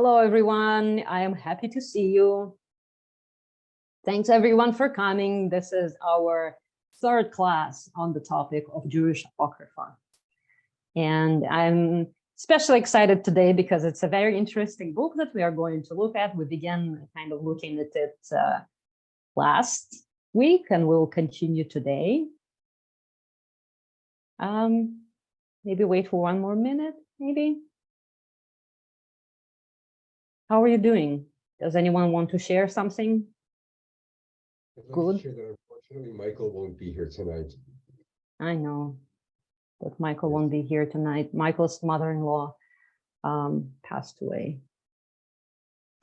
Hello, everyone. I am happy to see you. Thanks, everyone, for coming. This is our third class on the topic of Jewish Apocrypha. And I'm especially excited today because it's a very interesting book that we are going to look at. We began kind of looking at it last week, and we'll continue today. Maybe wait for one more minute, maybe. How are you doing? Does anyone want to share something? Good. Sure that unfortunately, Michael won't be here tonight. I know that Michael won't be here tonight. Michael's mother-in-law passed away,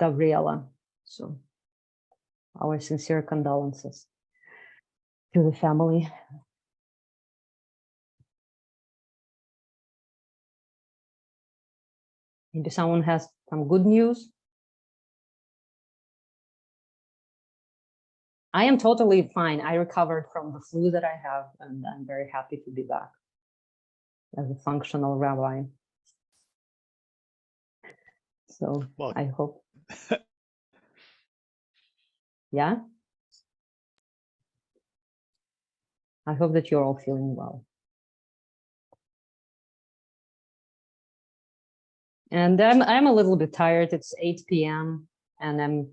Gabriela. So our sincere condolences to the family. Maybe someone has some good news. I am totally fine. I recovered from the flu that I have, and I'm very happy to be back as a functional rabbi. So well, I hope. Yeah. I hope that you're all feeling well. And I'm a little bit tired. It's 8 p.m. and I'm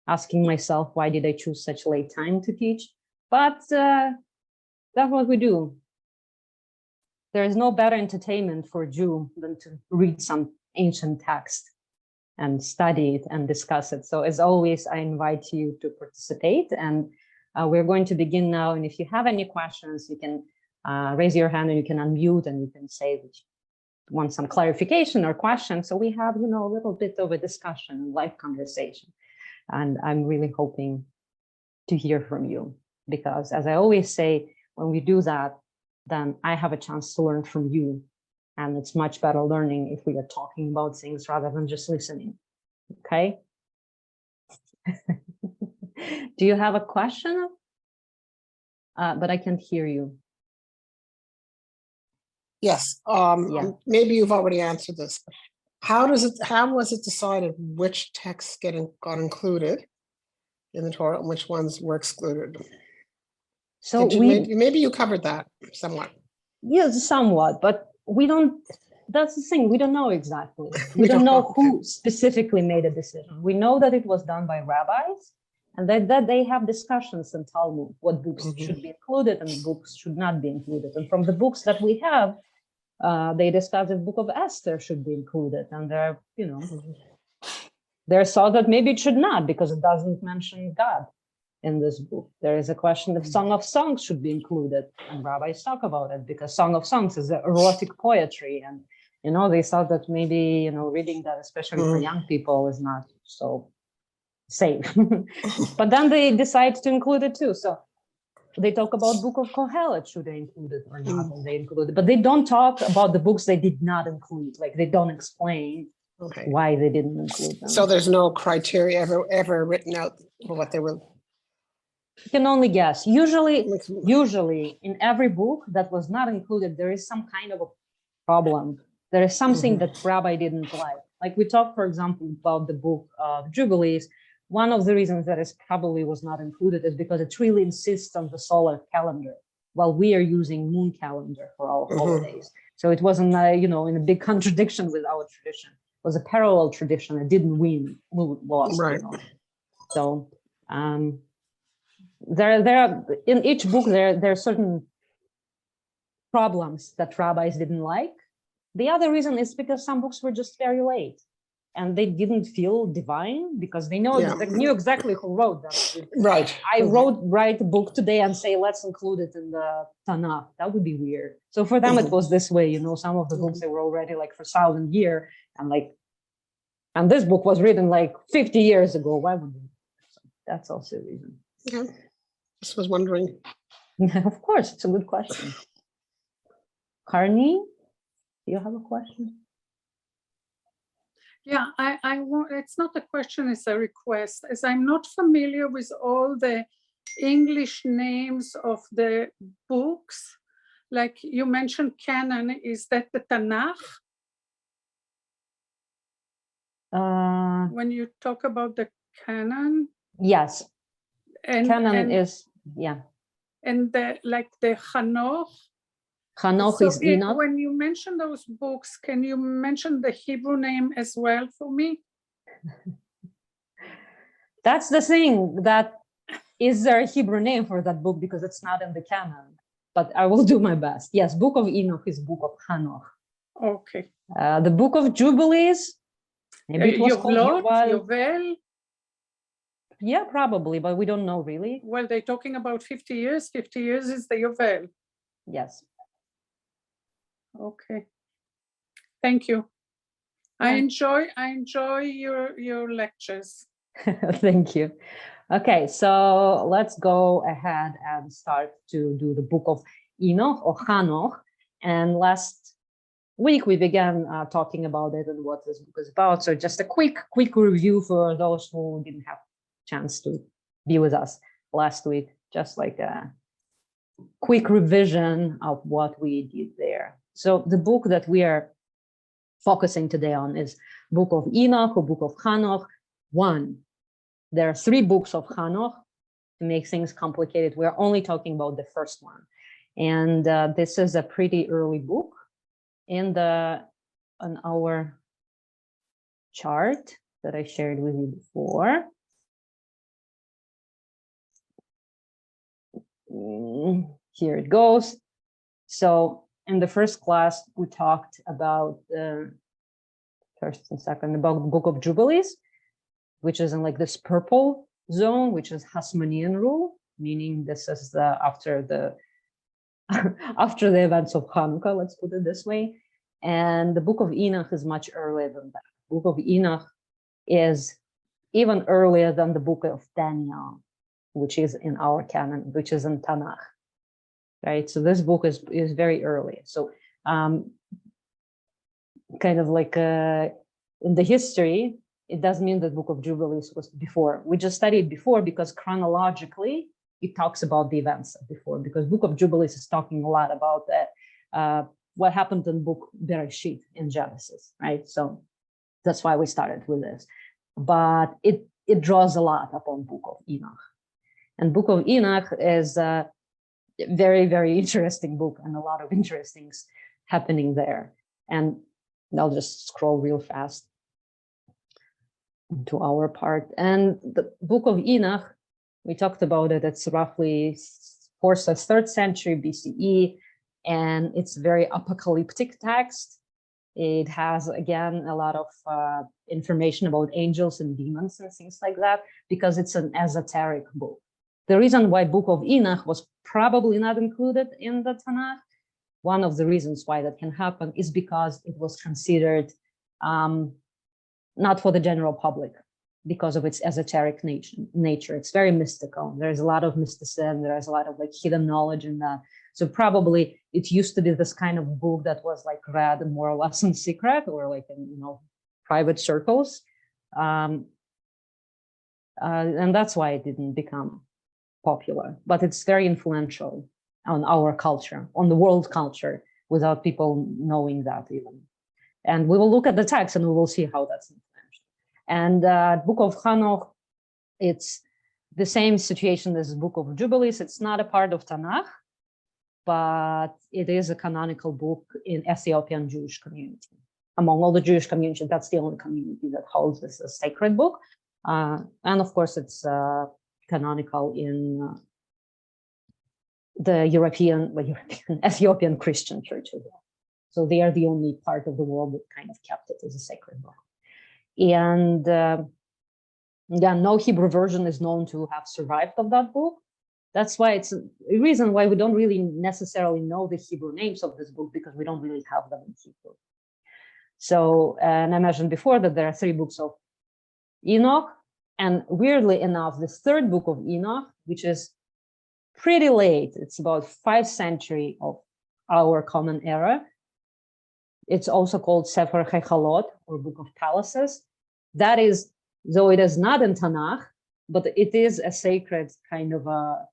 asking myself, why did I choose such a late time to teach? But that's what we do. There is no better entertainment for a Jew than to read some ancient text and study it and discuss it. So as always, I invite you to participate, and we're going to begin now. And if you have any questions, you can raise your hand and you can unmute and you can say that you want some clarification or question. So we have, a little bit of a discussion, live conversation. And I'm really hoping to hear from you, because as I always say, when we do that, then I have a chance to learn from you. And it's much better learning if we are talking about things rather than just listening. Okay. Do you have a question? But I can't hear you. Yes. Maybe you've already answered this. How was it decided which texts got included in the Torah and which ones were excluded? So maybe you covered that somewhat. Yes, somewhat, but we don't. That's the thing. We don't know exactly. We don't know who specifically made a decision. We know that it was done by rabbis, and that they have discussions in Talmud what books should be included and books should not be included. And from the books that we have, they discuss the book of Esther should be included, and there, there's thought that maybe it should not because it doesn't mention God in this book. There is a question if Song of Songs should be included, and rabbis talk about it because Song of Songs is erotic poetry, and they thought that maybe reading that, especially for young people, is not so safe. But then they decide to include it too. So they talk about Book of Kohelet, should they include it or not? And they include it, but they don't talk about the books they did not include. Like they don't explain why they didn't include them. So there's no criteria ever written out for what they were. You can only guess. Usually in every book that was not included, there is some kind of a problem. There is something that rabbi didn't like. Like we talked, for example, about the book of Jubilees. One of the reasons that it probably was not included is because it really insists on the solar calendar, while we are using moon calendar for our holidays. So it wasn't, in a big contradiction with our tradition. It was a parallel tradition. It didn't lost. Right. So there are in each book there are certain problems that rabbis didn't like. The other reason is because some books were just very late. And they didn't feel divine because they knew exactly who wrote them. Right. I write a book today and say, let's include it in the Tanakh. That would be weird. So for them, it was this way, some of the books, they were already like for 1,000 years. And this book was written like 50 years ago. Why would they? So that's also a reason. Okay. Just was wondering. Of course, it's a good question. Carney, do you have a question? Yeah, I want, it's not a question, it's a request. As I'm not familiar with all the English names of the books, like you mentioned canon, is that the Tanakh? When you talk about the canon Yes, and canon is, yeah. and the Hanoch. Hanoch So is Enoch. when you mention those books, can you mention the Hebrew name as well for me? That's the thing, that is there a Hebrew name for that book, because it's not in the canon, but I will do my best. Yes, Book of Enoch is Book of Hanoch. Okay. The Book of Jubilees, maybe it was called Yovelot, Yuval. Yovel. Yeah, probably, but we don't know really. Well, they're talking about 50 years. 50 years is the Yovel. Yes. Okay. Thank you. I Yeah. enjoy your lectures. Thank you. Okay, so let's go ahead and start to do the Book of Enoch or Hanoch. And last week we began talking about it and what this book is about. So just a quick review for those who didn't have a chance to be with us last week, just like a quick revision of what we did there. So the book that we are focusing today on is Book of Enoch or Book of Hanoch 1. There are 3 books of Hanoch. To make things complicated, we're only talking about the first one. And this is a pretty early book. On our chart that I shared with you before. Here it goes. So in the first class, we talked about first and second about the Book of Jubilees, which is in like this purple zone, which is Hasmonean rule, meaning this is after the events of Hanukkah, let's put it this way. And the Book of Enoch is much earlier than that. The Book of Enoch is even earlier than the Book of Daniel, which is in our canon, which is in Tanakh, right? So this book is very early. So kind of like in the history, it does mean that Book of Jubilees was before. We just studied before because chronologically, it talks about the events before, because Book of Jubilees is talking a lot about what happened in Book Bereshit in Genesis, right? So that's why we started with this. But it draws a lot upon Book of Enoch. And Book of Enoch is a very, very interesting book and a lot of interesting things happening there. And I'll just scroll real fast to our part. And the Book of Enoch, we talked about it, it's roughly 4th or 3rd century BCE, and it's very apocalyptic text. It has, again, a lot of information about angels and demons and things like that, because it's an esoteric book. The reason why Book of Enoch was probably not included in the Tanakh, one of the reasons why that can happen is because it was considered not for the general public because of its esoteric nature. It's very mystical. There's a lot of mysticism. There's a lot of like hidden knowledge in that. So probably it used to be this kind of book that was like read more or less in secret or like in private circles, and that's why it didn't become popular. But it's very influential on our culture, on the world culture, without people knowing that even. And we will look at the text and we will see how that's influential. And Book of Hanoch, it's the same situation as Book of Jubilees. It's not a part of Tanakh, but it is a canonical book in Ethiopian Jewish community. Among all the Jewish community, that's the only community that holds this as a sacred book. And of course, it's canonical in the European Ethiopian Christian church as well. So they are the only part of the world that kind of kept it as a sacred book. And no Hebrew version is known to have survived of that book. That's why it's a reason why we don't really necessarily know the Hebrew names of this book, because we don't really have them in Hebrew. So, and I mentioned before that there are 3 books of Enoch. And weirdly enough, the 3rd book of Enoch, which is pretty late, it's about 5th century of our common era. It's also called Sefer Hechalot, or Book of Palaces. That is, though it is not in Tanakh, but it is a sacred kind of a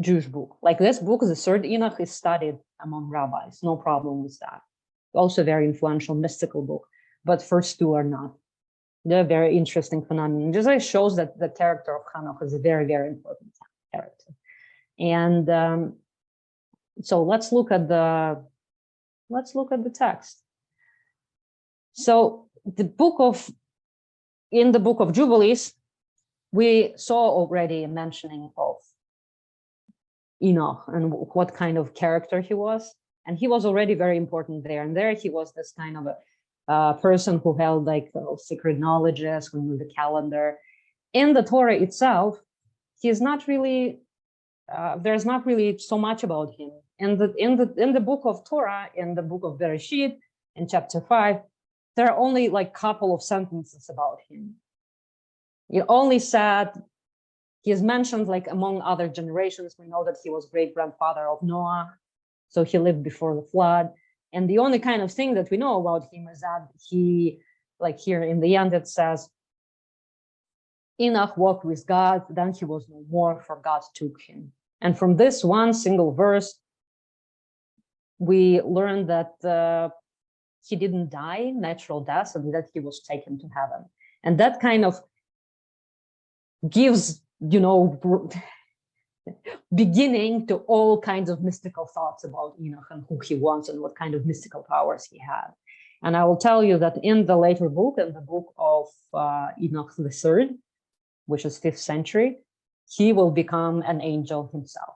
Jewish book. Like this book, the 3rd Enoch, is studied among rabbis, no problem with that. Also a very influential mystical book. but first two are not. They're a very interesting phenomenon. Just like shows that the character of Hanoch is a very, very important character. And so let's look at the text. So in the book of Jubilees, we saw already a mentioning of Enoch and what kind of character he was. And he was already very important there. And there he was this kind of a person who held like secret knowledges, who knew the calendar. In the Torah itself, he's not really, there's not really so much about him. In the book of Torah, in the book of Bereshit, in chapter 5, there are only like a couple of sentences about him. It only said, he is mentioned like among other generations. We know that he was great-grandfather of Noah, so he lived before the flood. And the only kind of thing that we know about him is that he, like here in the end, it says, Enoch walked with God, then he was no more, for God took him. And from this one single verse, we learn that he didn't die natural death, and that he was taken to heaven. And that kind of gives, beginning to all kinds of mystical thoughts about Enoch and who he was and what kind of mystical powers he had. And I will tell you that in the later book, in the book of Enoch III, which is 5th century, he will become an angel himself.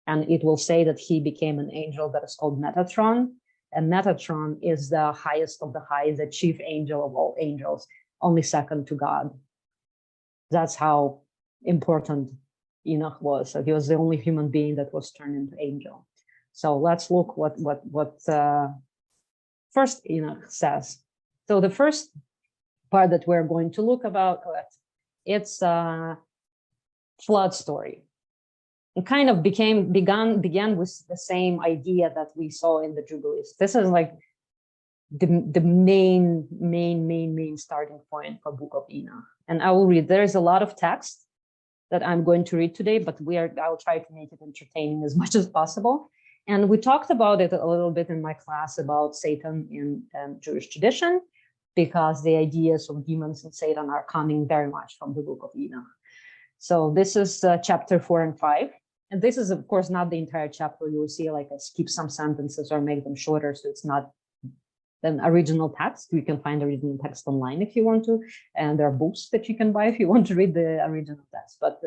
And it will say that he became an angel that is called Metatron. And Metatron is the highest of the high, the chief angel of all angels, only second to God. That's how important Enoch was. So he was the only human being that was turned into angel. So let's look what first Enoch says. So the first part that we're going to look about, it's a flood story. It kind of began with the same idea that we saw in the Jubilees. This is like the main starting point for Book of Enoch. And I will read. There's a lot of text that I'm going to read today, but I'll try to make it entertaining as much as possible. And we talked about it a little bit in my class about Satan in Jewish tradition, because the ideas of demons and Satan are coming very much from the Book of Enoch. So this is chapter 4 and 5. And this is, of course, not the entire chapter. You will see like I skip some sentences or make them shorter, so it's not an original text. You can find the original text online if you want to, and there are books that you can buy if you want to read the original text. But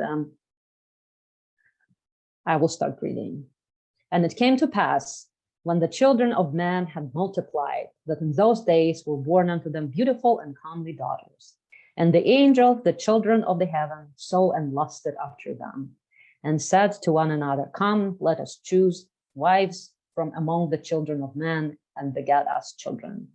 I will start reading. And it came to pass, when the children of man had multiplied, that in those days were born unto them beautiful and comely daughters. And the angel, the children of the heaven, saw and lusted after them, and said to one another, Come, let us choose wives from among the children of man, and begat us children.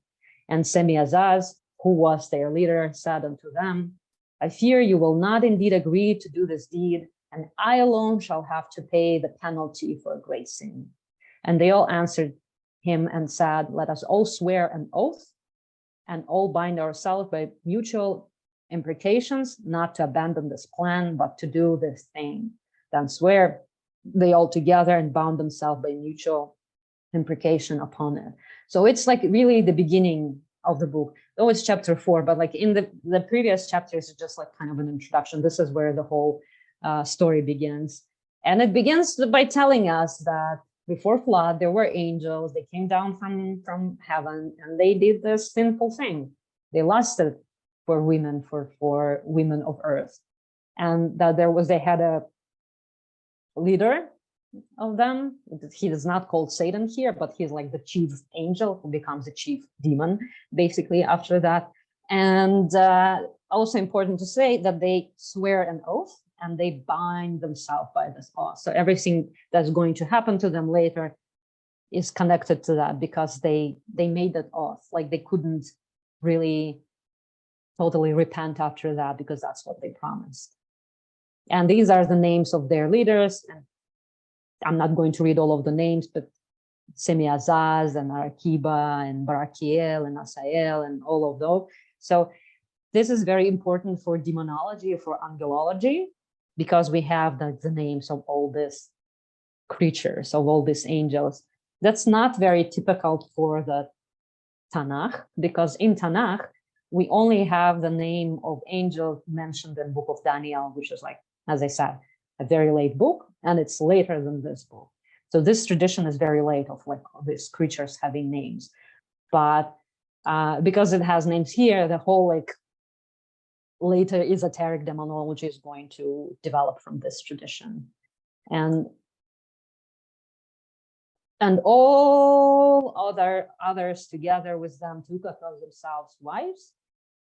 And Semiazaz, who was their leader, said unto them, I fear you will not indeed agree to do this deed, and I alone shall have to pay the penalty for a great sin. And they all answered him and said, Let us all swear an oath, and all bind ourselves by mutual imprecations, not to abandon this plan, but to do this thing. Then swear they all together and bound themselves by mutual imprecation upon it. So it's like really the beginning of the book. Though it's chapter 4, but like in the previous chapters, it's just like kind of an introduction. This is where the whole story begins. And it begins by telling us that before flood, there were angels. They came down from heaven, and they did this sinful thing. They lusted for women, for women of earth. And that they had a leader of them. He is not called Satan here, but he's like the chief angel who becomes a chief demon basically after that. And also important to say that they swear an oath and they bind themselves by this oath. So everything that's going to happen to them later is connected to that, because they made that oath. Like they couldn't really totally repent after that, because that's what they promised. And these are the names of their leaders. And I'm not going to read all of the names, but Semiazaz and Arakiba and Barakiel and Asael and all of those. So this is very important for demonology, for angelology, because we have the names of all these creatures, of all these angels. That's not very typical for the Tanakh, because in Tanakh, we only have the name of angel mentioned in the book of Daniel, which is like, as I said, a very late book, and it's later than this book. So this tradition is very late of like these creatures having names. But because it has names here, the whole like later esoteric demonology is going to develop from this tradition. And all others together with them took upon themselves wives,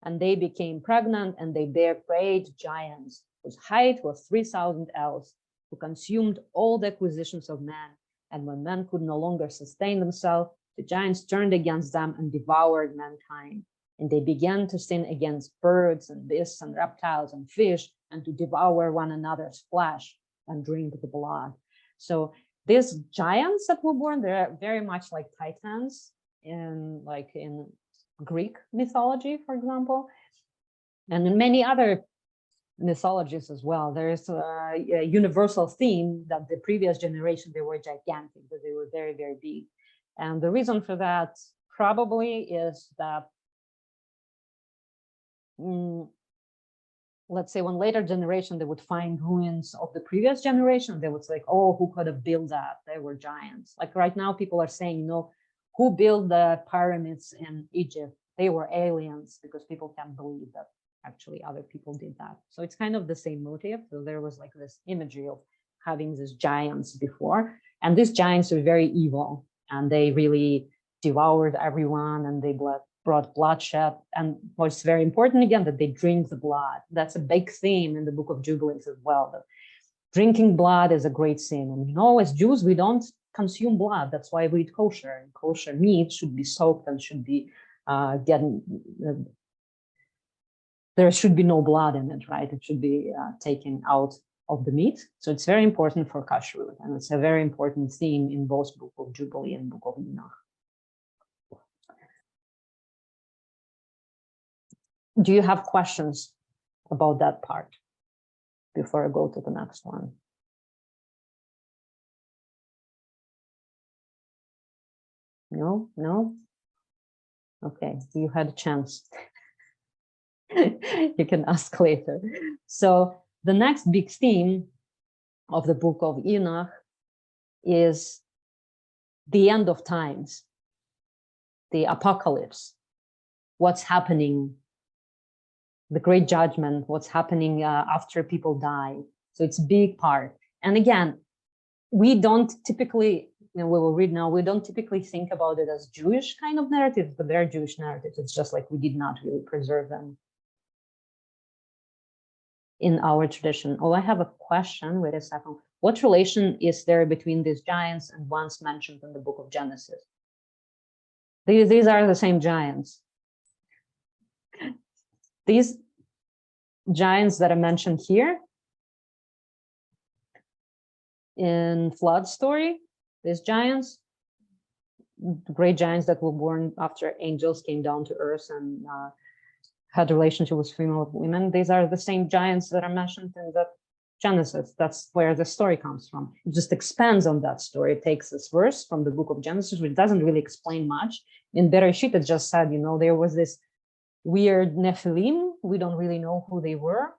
and they became pregnant, and they bare great giants, whose height was 3,000 ells, who consumed all the acquisitions of man. And when men could no longer sustain themselves, the giants turned against them and devoured mankind. And they began to sin against birds and beasts and reptiles and fish, and to devour one another's flesh and drink the blood. So these giants that were born, they're very much like titans in Greek mythology, for example, and in many other mythologies as well. There's a universal theme that the previous generation, they were gigantic, but they were very, very big. And the reason for that probably is that, let's say when later generation, they would find ruins of the previous generation, they would say, oh, who could have built that? They were giants. Like right now, people are saying, you know, who built the pyramids in Egypt? They were aliens, because people can't believe that actually other people did that. So it's kind of the same motive. So there was like this imagery of having these giants before, and these giants are very evil, and they really devoured everyone, and they brought bloodshed. And what's very important again, that they drink the blood. That's a big theme in the book of Jubilees as well, that drinking blood is a great sin. And you know, as Jews, we don't consume blood. That's why we eat kosher. And kosher meat should be soaked and should be there should be no blood in it, right? It should be taken out of the meat. So it's very important for kashrut, and it's a very important theme in both book of Jubilee and book of Enoch. Do you have questions about that part before I go to the next one? No? Okay, you had a chance. You can ask later. So the next big theme of the book of Enoch is the end of times, the apocalypse, what's happening, the great judgment, what's happening after people die. So it's a big part. And again, we don't typically, we will read now, we don't typically think about it as Jewish kind of narratives, but they're Jewish narratives. It's just like we did not really preserve them in our tradition. Oh, I have a question. Wait a second. What relation is there between these giants and ones mentioned in the book of Genesis? These are the same giants. These giants that are mentioned here in flood story, these giants, great giants that were born after angels came down to earth and had a relationship with female women, these are the same giants that are mentioned in the Genesis. That's where the story comes from. It just expands on that story. It takes this verse from the book of Genesis, which doesn't really explain much. In Bereshit, it just said, you know, there was this weird Nephilim. We don't really know who they were.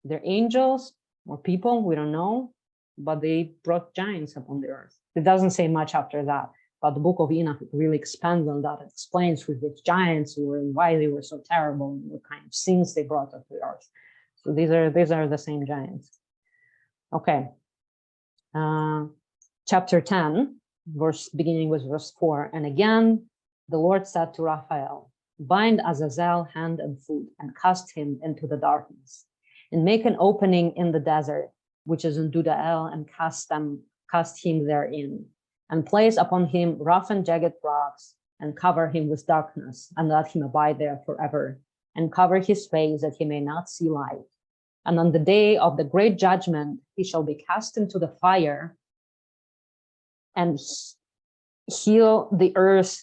They're angels or people, we don't know, but they brought giants upon the earth. It doesn't say much after that. But the book of Enoch really expands on that. It explains who the giants were and why they were so terrible and what kind of sins they brought up to the earth. So these are the same giants. Okay. Chapter 10, beginning with verse 4. And again, the Lord said to Raphael, bind Azazel hand and foot and cast him into the darkness, and make an opening in the desert, which is in Dudael, and cast him therein. And place upon him rough and jagged rocks, and cover him with darkness, and let him abide there forever, and cover his face that he may not see light. And on the day of the great judgment, he shall be cast into the fire, and heal the earth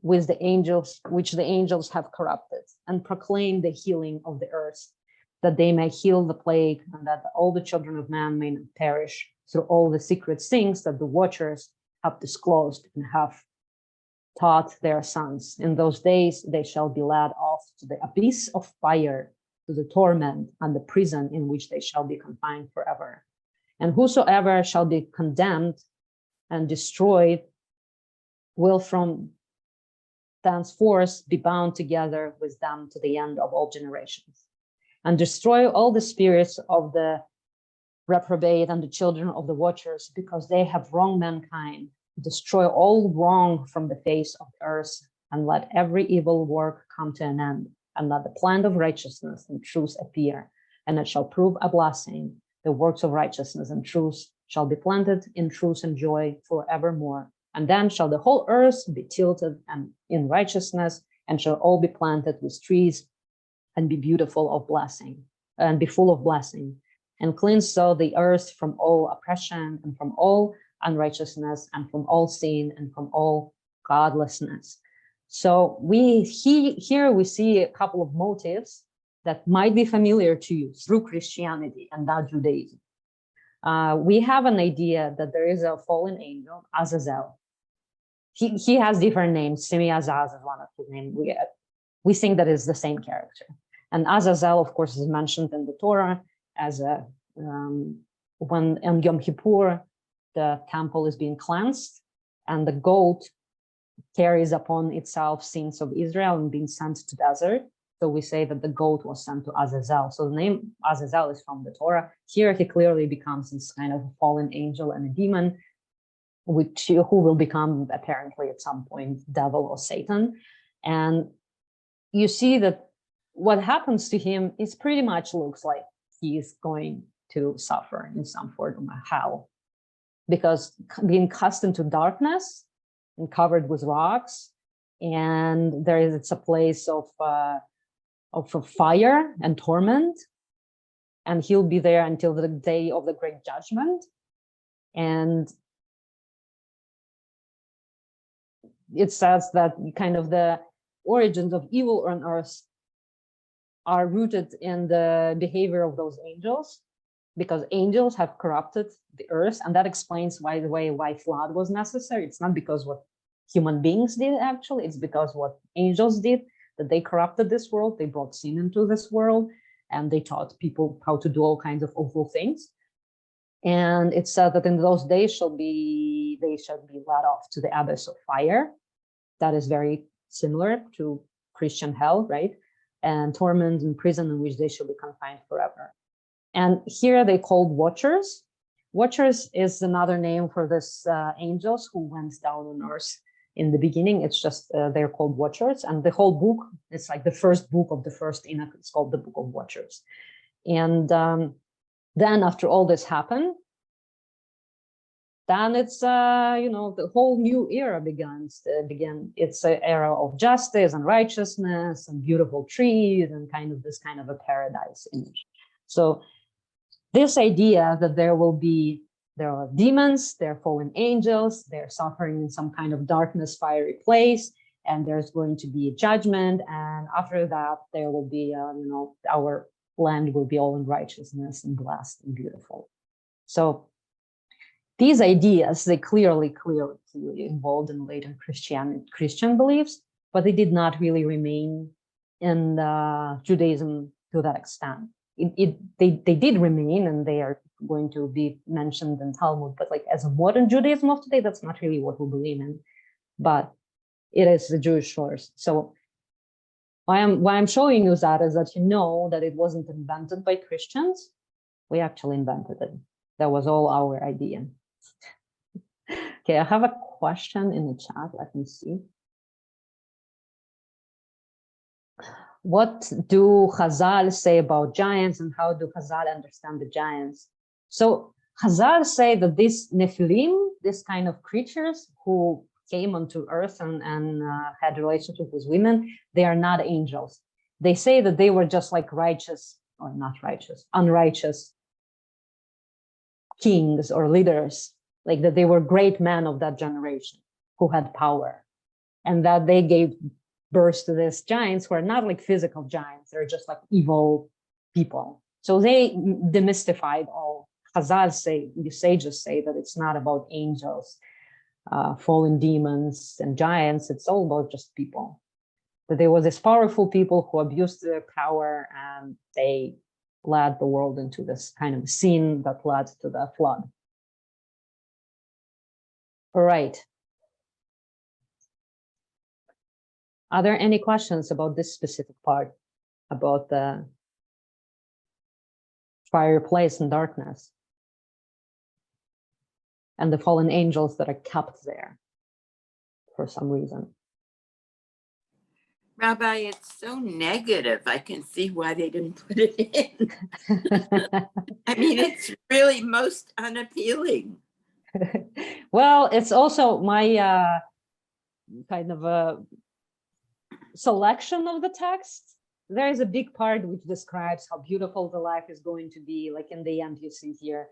with the angels, which the angels have corrupted, and proclaim the healing of the earth, that they may heal the plague, and that all the children of man may not perish through all the secret things that the watchers have disclosed and have taught their sons. In those days, they shall be led off to the abyss of fire, to the torment and the prison in which they shall be confined forever. And whosoever shall be condemned and destroyed will from thenceforth be bound together with them to the end of all generations, and destroy all the spirits of the reprobate and the children of the watchers, because they have wronged mankind. Destroy all wrong from the face of the earth, and let every evil work come to an end, and let the plant of righteousness and truth appear, and it shall prove a blessing. The works of righteousness and truth shall be planted in truth and joy forevermore. And then shall the whole earth be tilted and in righteousness, and shall all be planted with trees, and be beautiful of blessing, and be full of blessing, and cleanse so the earth from all oppression, and from all unrighteousness, and from all sin, and from all godlessness. So here we see a couple of motives that might be familiar to you through Christianity and not Judaism. We have an idea that there is a fallen angel, Azazel. He has different names. Semi-Azaz is one of his names. We think that is the same character. And Azazel, of course, is mentioned in the Torah as when on Yom Kippur, the temple is being cleansed, and the goat carries upon itself sins of Israel and being sent to desert. So we say that the goat was sent to Azazel. So the name Azazel is from the Torah. Here he clearly becomes this kind of fallen angel and a demon, who will become apparently at some point devil or Satan. And you see that what happens to him is pretty much looks like he is going to suffer in some form of hell, because being cast into darkness and covered with rocks, and it's a place of fire and torment, and he'll be there until the day of the great judgment. And it says that kind of the origins of evil on earth are rooted in the behavior of those angels, because angels have corrupted the earth, and that explains why flood was necessary. It's not because what human beings did, actually, it's because what angels did, that they corrupted this world, they brought sin into this world, and they taught people how to do all kinds of awful things. And it said that in those days they shall be led off to the abyss of fire. That is very similar to Christian hell, right? And torment and prison in which they shall be confined forever. And here they called watchers. Watchers is another name for this angels who went down on earth in the beginning. It's just they're called watchers, and the whole book, it's like the first book of the first Enoch. It's called the Book of Watchers. And then after all this happened, then it's the whole new era began. It's an era of justice and righteousness and beautiful trees and this kind of a paradise image. So this idea that there are demons, there are fallen angels, they're suffering in some kind of darkness, fiery place, and there's going to be a judgment, and after that there will be our land will be all in righteousness and blessed and beautiful. So these ideas, they clearly involved in later Christian beliefs, but they did not really remain in Judaism to that extent. They did remain, and they are going to be mentioned in Talmud, but like as a modern Judaism of today, that's not really what we believe in, but it is the Jewish source. So why I'm showing you that is that you know that it wasn't invented by Christians. We actually invented it. That was all our idea. Okay, I have a question in the chat. Let me see. What do Chazal say about giants, and how do Chazal understand the giants? So Chazal say that these Nephilim, this kind of creatures who came onto earth and had relationship with women, they are not angels. They say that they were just like unrighteous kings or leaders, like that they were great men of that generation who had power, and that they gave birth to these giants who are not like physical giants, they're just like evil people. So they demystified all. Chazal say, the sages say that it's not about angels. fallen demons and giants. It's all about just people. That there was this powerful people who abused their power, and they led the world into this kind of scene that led to the flood. All right. Are there any questions about this specific part, about the fireplace and darkness and the fallen angels that are kept there for some reason? Rabbi, it's so negative. I can see why they didn't put it in. I mean, it's really most unappealing. Well, it's also my kind of a selection of the text. There is a big part which describes how beautiful the life is going to be. Like in the end, you see here,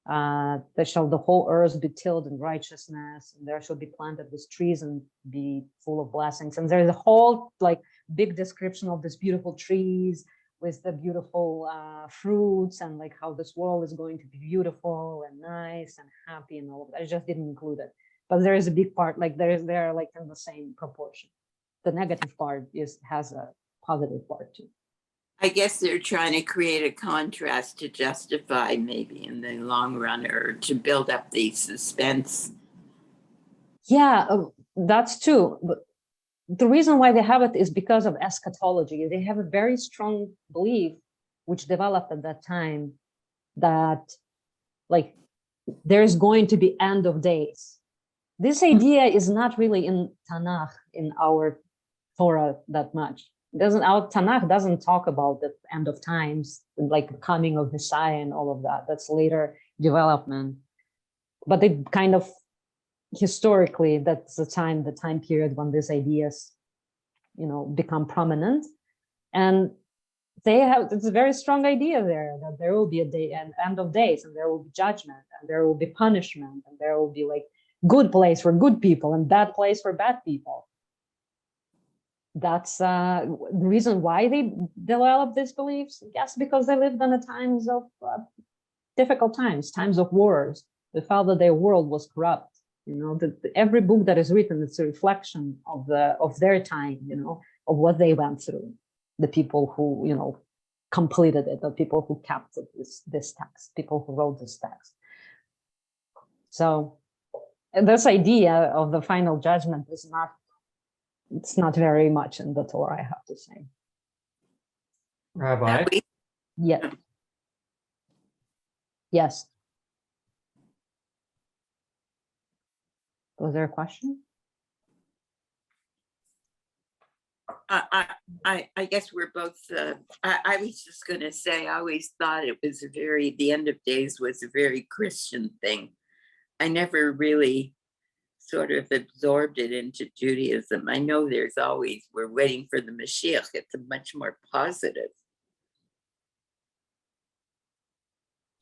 there shall the whole earth be tilled in righteousness, and there shall be planted with trees and be full of blessings. And there's a whole like big description of these beautiful trees with the beautiful fruits, and like how this world is going to be beautiful and nice and happy and all of that. I just didn't include it, but there is a big part, like they're like in the same proportion. The negative part has a positive part too. I guess they're trying to create a contrast to justify maybe in the long run, or to build up the suspense. Yeah, that's true. But the reason why they have it is because of eschatology. They have a very strong belief, which developed at that time, that like there's going to be end of days. This idea is not really in Tanakh, in our Torah, that much. Our Tanakh doesn't talk about the end of times, like coming of Messiah and all of that. That's later development. But they kind of historically, that's the time period when these ideas, become prominent. And it's a very strong idea there that there will be an end of days, and there will be judgment, and there will be punishment, and there will be like good place for good people and bad place for bad people. That's the reason why they developed these beliefs. Yes, because they lived in the times of difficult times of wars. They felt that their world was corrupt. Every book that is written, it's a reflection of their time, of what they went through. The people who, completed it, the people who kept this text, people who wrote this text. So this idea of the final judgment it's not very much in the Torah, I have to say. Rabbi? Yeah. Yes. Was there a question? I guess we're both, I was just going to say, I always thought it was the end of days was a very Christian thing. I never really sort of absorbed it into Judaism. I know we're waiting for the Mashiach. It's a much more positive.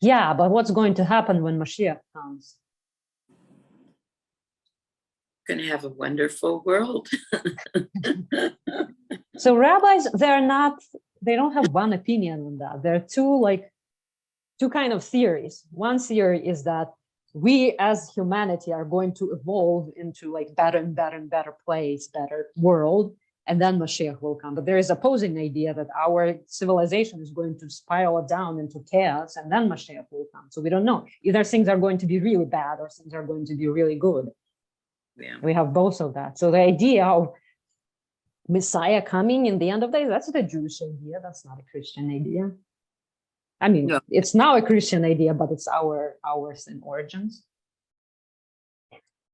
Yeah, but what's going to happen when Mashiach comes? Going to have a wonderful world. So rabbis, they don't have one opinion on that. There are two kind of theories. One theory is that we as humanity are going to evolve into like better and better and better place, better world, and then Mashiach will come. But there is opposing idea that our civilization is going to spiral down into chaos, and then Mashiach will come. So we don't know. Either things are going to be really bad or things are going to be really good. Yeah. We have both of that. So the idea of Messiah coming in the end of days, that's the Jewish idea. That's not a Christian idea. I mean, no. It's now a Christian idea, but it's ours in origins.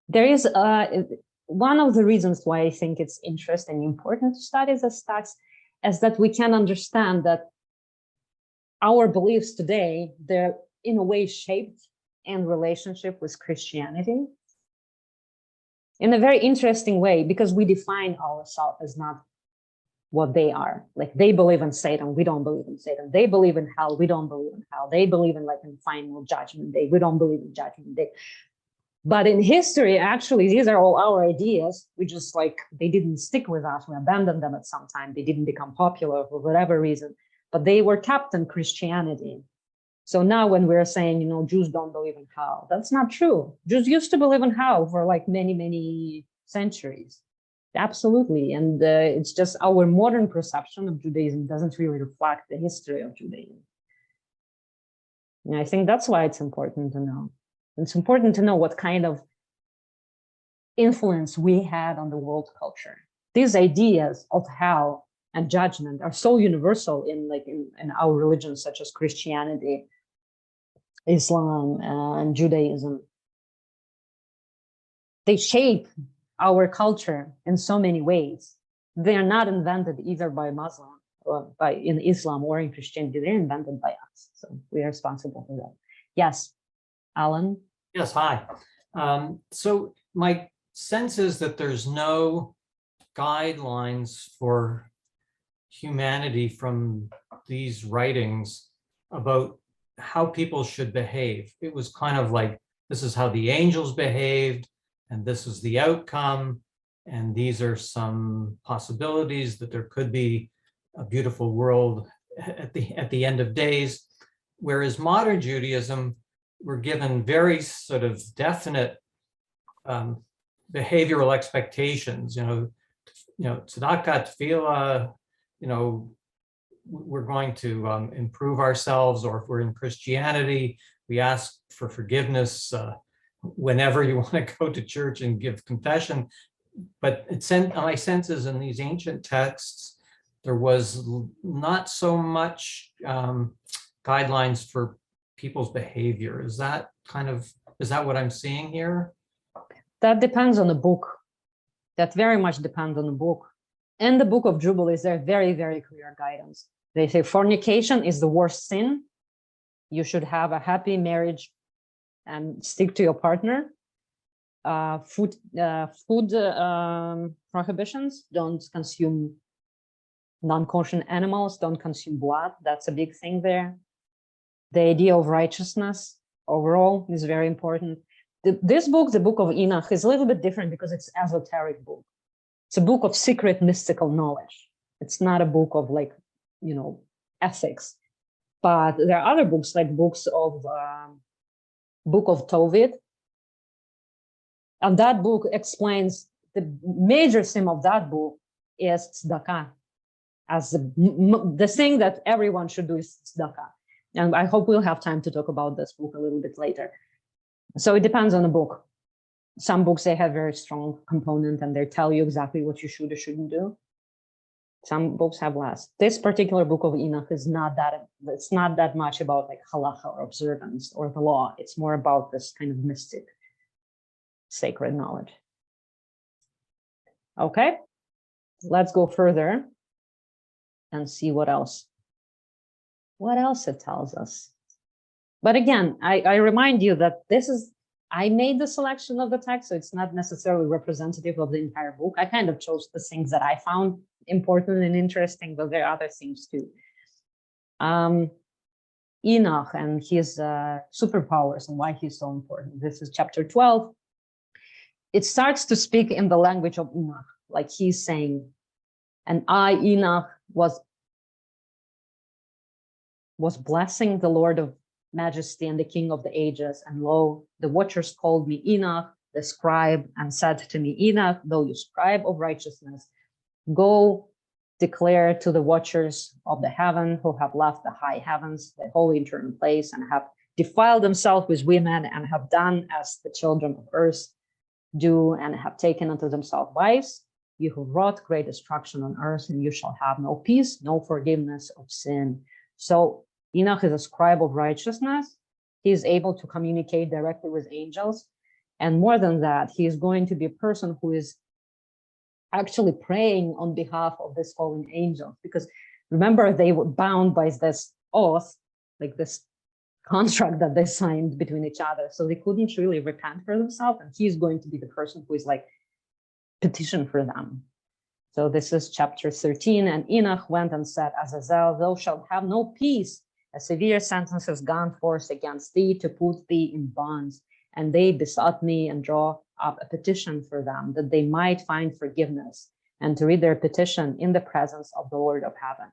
There is one of the reasons why I think it's interesting and important to study this text is that we can understand that our beliefs today, they're in a way shaped in relationship with Christianity in a very interesting way, because we define ourselves as not what they are. Like they believe in Satan, we don't believe in Satan. They believe in hell, we don't believe in hell. They believe in in final judgment day, we don't believe in judgment day. But in history, actually, these are all our ideas. We just they didn't stick with us. We abandoned them at some time. They didn't become popular for whatever reason, but they were kept in Christianity. So now when we're saying, Jews don't believe in hell, that's not true. Jews used to believe in hell for like many, many centuries. Absolutely. And it's just our modern perception of Judaism doesn't really reflect the history of Judaism. And I think that's why it's important to know. It's important to know what kind of influence we had on the world culture. These ideas of hell and judgment are so universal in our religions, such as Christianity, Islam, and Judaism. They shape our culture in so many ways. They are not invented either by Muslim or in Islam or in Christianity. They're invented by us. So we are responsible for that. Yes, Alan? Yes, hi. So my sense is that there's no guidelines for humanity from these writings about how people should behave. It was kind of like, this is how the angels behaved, and this is the outcome, and these are some possibilities that there could be a beautiful world at the end of days. Whereas modern Judaism, we're given very sort of definite behavioral expectations, tzedakah, tefillah, we're going to improve ourselves, or if we're in Christianity, we ask for forgiveness whenever you want to go to church and give confession. But my sense is in these ancient texts, there was not so much guidelines for people's behavior. Is that what I'm seeing here? That depends on the book. That very much depends on the book. In the book of Jubilees, there are very, very clear guidance. They say fornication is the worst sin. You should have a happy marriage and stick to your partner. Food prohibitions: don't consume non-kosher animals, don't consume blood. That's a big thing there. The idea of righteousness overall is very important. This book, the Book of Enoch, is a little bit different because it's an esoteric book. It's a book of secret mystical knowledge. It's not a book of ethics. But there are other books, like books of Book of Tovit. And that book explains the major theme of that book is tzedakah, as the thing that everyone should do is tzedakah. And I hope we'll have time to talk about this book a little bit later. So it depends on the book. Some books, they have very strong component and they tell you exactly what you should or shouldn't do. Some books have less. This particular Book of Enoch is not that, it's not that much about like halacha or observance or the law. It's more about this kind of mystic, sacred knowledge. Okay, let's go further and see what else it tells us. But again, I remind you that I made the selection of the text, so it's not necessarily representative of the entire book. I kind of chose the things that I found important and interesting, but there are other things too. Enoch and his superpowers and why he's so important. This is chapter 12. It starts to speak in the language of Enoch, like he's saying, and I, Enoch, was blessing the Lord of Majesty and the King of the ages, and lo, the watchers called me Enoch, the scribe, and said to me, Enoch, though you scribe of righteousness, go declare to the watchers of the heaven who have left the high heavens, the holy eternal place, and have defiled themselves with women, and have done as the children of earth do, and have taken unto themselves wives, you who wrought great destruction on earth, and you shall have no peace, no forgiveness of sin. So Enoch is a scribe of righteousness. He is able to communicate directly with angels. And more than that, he is going to be a person who is actually praying on behalf of this fallen angel. Because remember, they were bound by this oath, like this contract that they signed between each other. So they couldn't really repent for themselves. And he's going to be the person who is like petition for them. So this is chapter 13. And Enoch went and said, Azazel, thou shalt have no peace. A severe sentence has gone forth against thee to put thee in bonds. And they besought me and draw up a petition for them, that they might find forgiveness, and to read their petition in the presence of the Lord of heaven.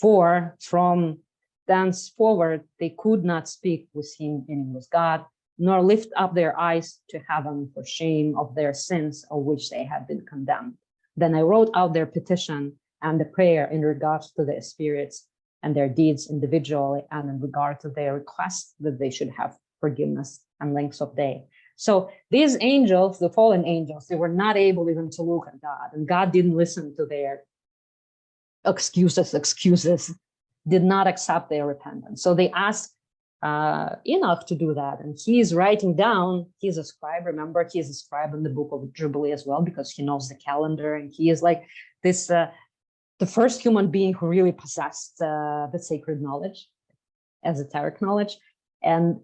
For from thenceforward they could not speak with him, meaning with God, nor lift up their eyes to heaven for shame of their sins of which they had been condemned. Then I wrote out their petition and the prayer in regards to their spirits and their deeds individually, and in regard to their request that they should have forgiveness and length of day. So these angels, the fallen angels, they were not able even to look at God, and God didn't listen to their excuses, did not accept their repentance. So they asked Enoch to do that, and he's writing down, he's a scribe, remember, he's a scribe in the book of Jubilee as well, because he knows the calendar, and he is like this, the first human being who really possessed the sacred knowledge, esoteric knowledge, and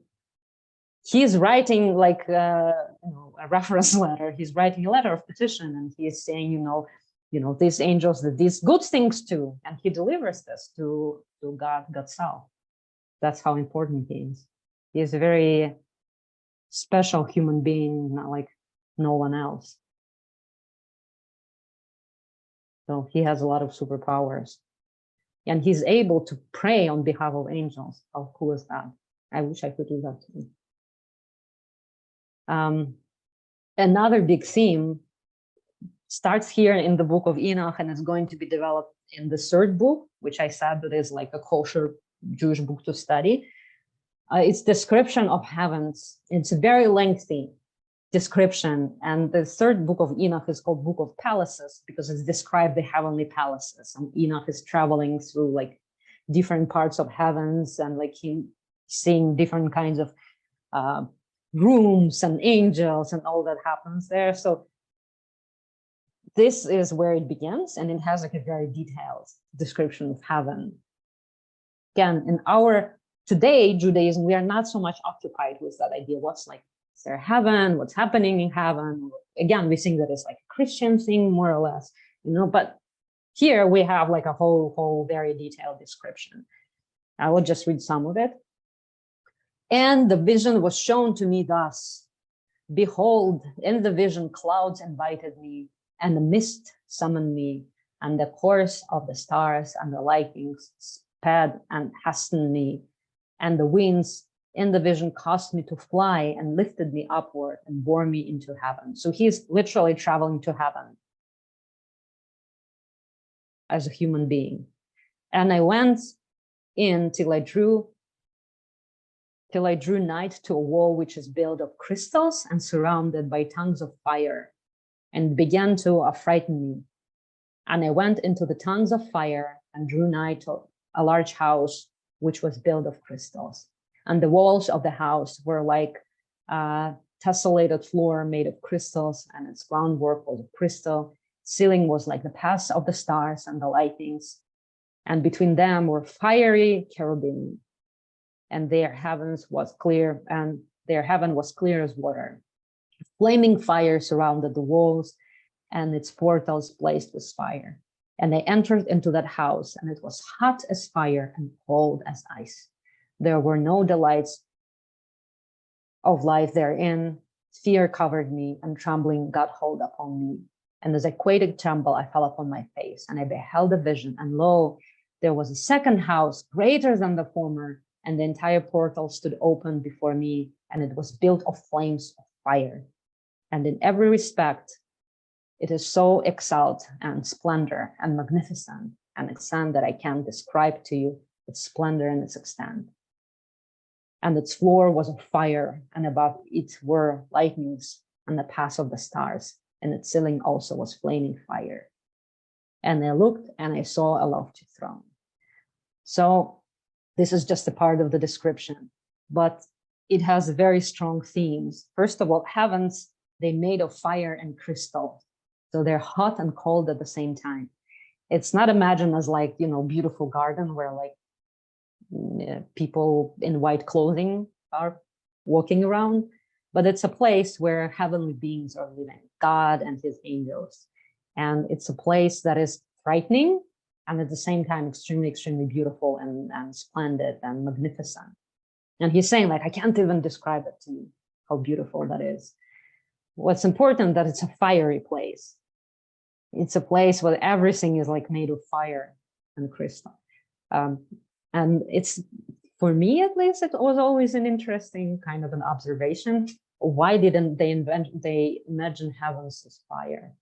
he's writing like a reference letter. He's writing a letter of petition, and he is saying, these angels did these good things too, and he delivers this to God's self. That's how important he is. He is a very special human being, not like no one else. So he has a lot of superpowers, and he's able to pray on behalf of angels. How cool is that? I wish I could do that too. Another big theme starts here in the book of Enoch, and is going to be developed in the third book, which I said that is like a kosher Jewish book to study. It's description of heavens. It's a very lengthy description, and the third book of Enoch is called Book of Palaces because it's described the heavenly palaces, and Enoch is traveling through like different parts of heavens, and like he seeing different kinds of rooms and angels and all that happens there. So this is where it begins, and it has like a very detailed description of heaven. Again, in our today Judaism, we are not so much occupied with that idea. What's like, is there heaven? What's happening in heaven? Again, we think that it's like a Christian thing, more or less, but here we have like a whole very detailed description. I will just read some of it. And the vision was shown to me thus: behold, in the vision clouds invited me, and the mist summoned me, and the course of the stars and the lightnings sped and hastened me, and the winds in the vision caused me to fly and lifted me upward and bore me into heaven. So he's literally traveling to heaven as a human being. And I went in till I drew nigh to a wall which is built of crystals and surrounded by tongues of fire, and began to frighten me. And I went into the tongues of fire and drew nigh to a large house which was built of crystals. And the walls of the house were like a tessellated floor made of crystals, and its groundwork was of crystal. Ceiling was like the paths of the stars and the lightnings, and between them were fiery cherubim, and their heaven was clear as water. Flaming fire surrounded the walls, and its portals blazed with fire. And I entered into that house, and it was hot as fire and cold as ice. There were no delights of life therein. Fear covered me, and trembling got hold upon me. And as I quaked tremble, I fell upon my face, and I beheld a vision, and lo, there was a second house greater than the former, and the entire portal stood open before me, and it was built of flames of fire. And in every respect, it is so exalt and splendor and magnificent and extent that I can't describe to you its splendor and its extent. And its floor was of fire, and above it were lightnings and the paths of the stars, and its ceiling also was flaming fire. And I looked, and I saw a lofty throne. So this is just a part of the description, but it has very strong themes. First of all, heavens, they made of fire and crystal. So they're hot and cold at the same time. It's not imagined as like, beautiful garden where like people in white clothing are walking around, but it's a place where heavenly beings are living, God and his angels. And it's a place that is frightening and at the same time extremely, extremely beautiful and splendid and magnificent. And he's saying like, I can't even describe it to you, how beautiful that is. What's important that it's a fiery place. It's a place where everything is like made of fire and crystal. And it's, for me at least, it was always an interesting kind of an observation. Why didn't they imagine heavens as fire?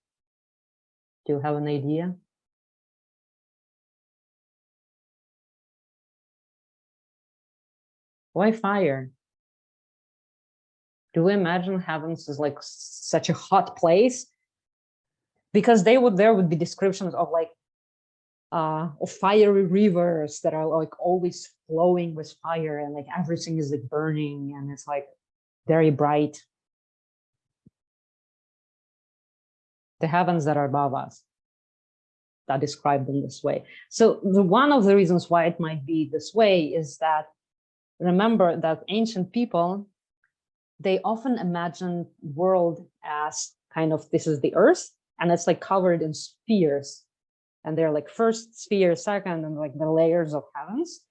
Do you have an idea? Why fire? Do we imagine heavens as like such a hot place? Because there would be descriptions of like of fiery rivers that are like always flowing with fire, and like everything is like burning and it's like very bright. The heavens that are above us, that described in this way. So one of the reasons why it might be this way is that, remember that ancient people, they often imagine world as kind of, this is the earth, and it's like covered in spheres. And they're like first sphere, second, and like the layers of heavens.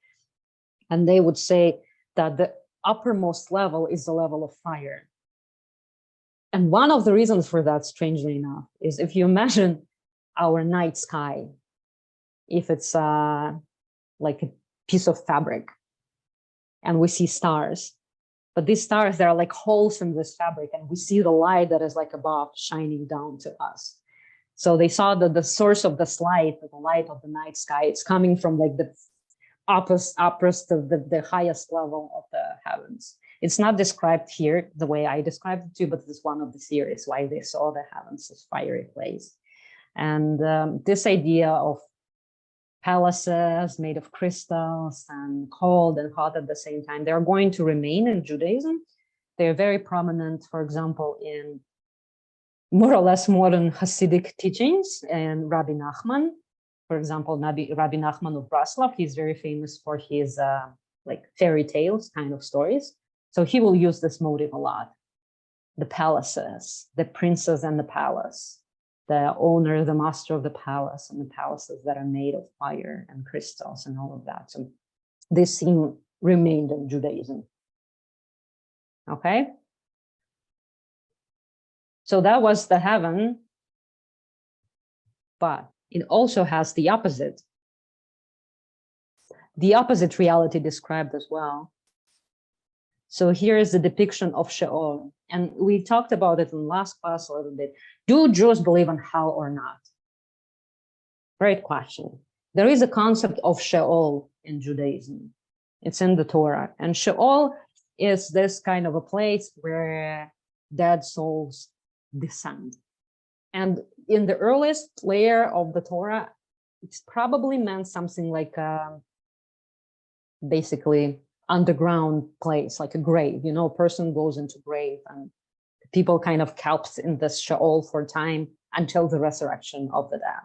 And they would say that the uppermost level is the level of fire. And one of the reasons for that, strangely enough, is if you imagine our night sky, if it's like a piece of fabric, and we see stars, but these stars, there are like holes in this fabric, and we see the light that is like above shining down to us. So they saw that the source of this light, the light of the night sky, it's coming from like the uppermost of the highest level of the heavens. It's not described here the way I described it to you, but it's one of the theories why they saw the heavens as fiery place. And this idea of palaces made of crystals and cold and hot at the same time, they're going to remain in Judaism. They're very prominent, for example, in more or less modern Hasidic teachings, and Rabbi Nachman, for example, Rabbi Nachman of Breslov, he's very famous for his like fairy tales kind of stories. So he will use this motive a lot. The palaces, the princess and the palace, the owner, the master of the palace, and the palaces that are made of fire and crystals and all of that. So this theme remained in Judaism. Okay. So that was the heaven, but it also has the opposite reality described as well. So here is the depiction of Sheol, and we talked about it in last class a little bit. Do Jews believe in hell or not? Great question. There is a concept of Sheol in Judaism. It's in the Torah, and Sheol is this kind of a place where dead souls descend. And in the earliest layer of the Torah, it's probably meant something like basically underground place, like a grave. You know, a person goes into grave and people kind of kept in this Sheol for time until the resurrection of the dead.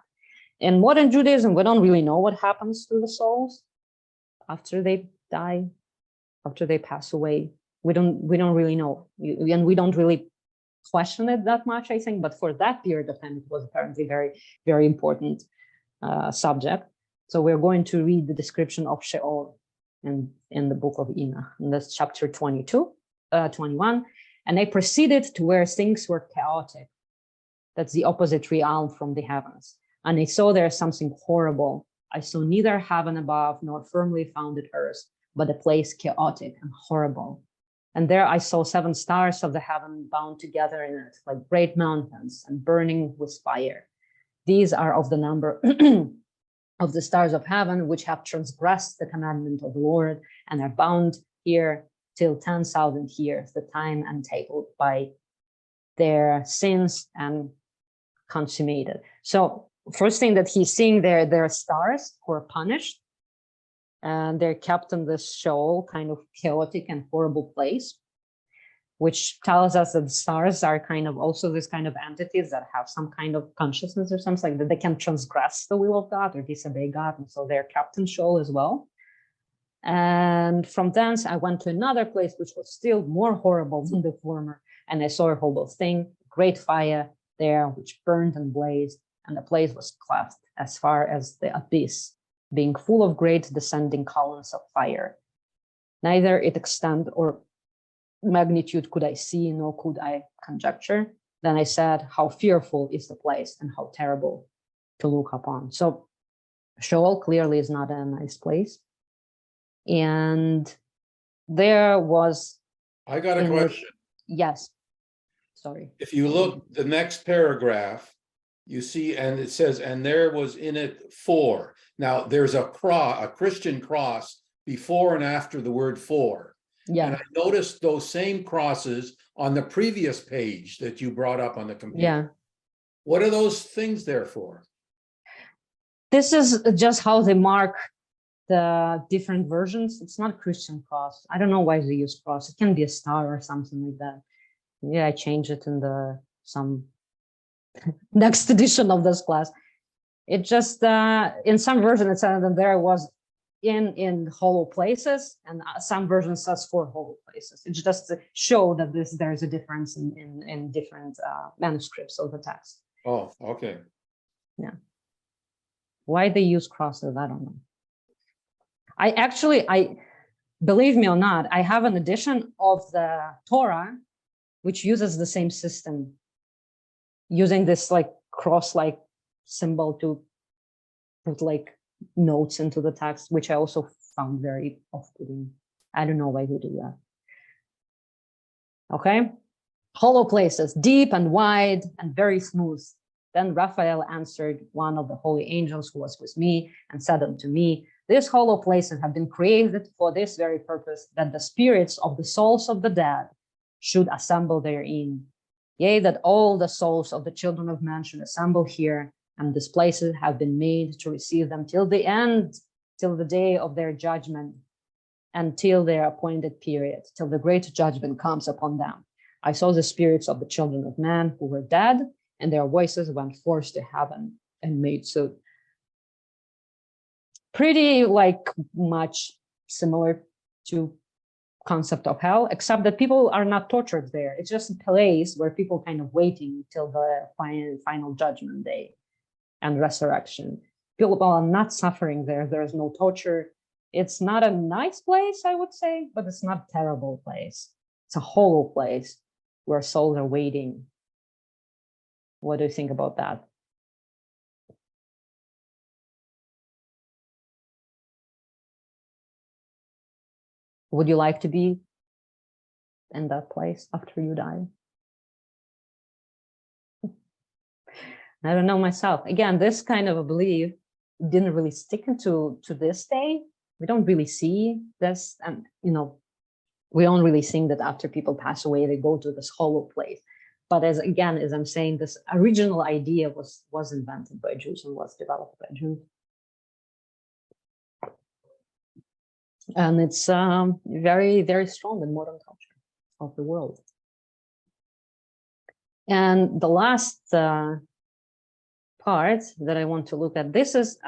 In modern Judaism, we don't really know what happens to the souls after they die, after they pass away. We don't really know, and we don't really question it that much, I think, but for that period of time, it was apparently very, very important subject. So we're going to read the description of Sheol in the book of Enoch, in this chapter 21. And they proceeded to where things were chaotic. That's the opposite realm from the heavens. And I saw there something horrible. I saw neither heaven above nor firmly founded earth, but a place chaotic and horrible. And there I saw 7 stars of the heaven bound together in it, like great mountains and burning with fire. These are of the number of the stars of heaven, which have transgressed the commandment of the Lord and are bound here till 10,000 years, the time entailed by their sins and consummated. So first thing that he's seeing there are stars who are punished, and they're kept in this Sheol, kind of chaotic and horrible place, which tells us that the stars are kind of also this kind of entities that have some kind of consciousness or something, like that they can transgress the will of God or disobey God, and so they're kept in Sheol as well. And from thence I went to another place which was still more horrible than the former, and I saw a horrible thing, great fire there which burned and blazed, and the place was cleft as far as the abyss, being full of great descending columns of fire. Neither its extent or magnitude could I see, nor could I conjecture. Then I said, how fearful is the place and how terrible to look upon. So Sheol clearly is not a nice place. And there was, I got a in the- question. yes, sorry. If you look the next paragraph, you see, and it says, and there was in it 4. Now, there's a cross, a Christian cross before and after the word 4. And Yeah, I noticed those same crosses on the previous page that you brought up on the computer. yeah. What are those things there for? This is just how they mark the different versions. It's not Christian cross. I don't know why they use cross. It can be a star or something like that. Yeah, I changed it in some next edition of this class. It just in some version it said that there was in hollow places, and some version says 4 hollow places. It's just to show that there's a difference in different manuscripts of the text. Oh, okay. Yeah. Why they use crosses, I don't know. I believe me or not, I have an edition of the Torah which uses the same system, using this like cross-like symbol to put like notes into the text, which I also found very off-putting. I don't know why we do that. Okay. Hollow places, deep and wide and very smooth. Then Raphael answered one of the holy angels who was with me and said unto me, these hollow places have been created for this very purpose, that the spirits of the souls of the dead should assemble therein. Yea, that all the souls of the children of man should assemble here, and these places have been made to receive them till the end, till the day of their judgment, and till their appointed period, till the great judgment comes upon them. I saw the spirits of the children of man who were dead, and their voices went forth to heaven and made so. Pretty like much similar to concept of hell, except that people are not tortured there. It's just a place where people kind of waiting till the final judgment day and resurrection. People are not suffering there. There is no torture. It's not a nice place, I would say, but it's not a terrible place. It's a hollow place where souls are waiting. What do you think about that? Would you like to be in that place after you die? I don't know myself. Again, this kind of a belief didn't really stick to this day. We don't really see this, and we don't really think that after people pass away, they go to this hollow place. But as I'm saying, this original idea was invented by Jews and was developed by Jews. And it's very, very strong in modern culture of the world. And the last part that I want to look at, this is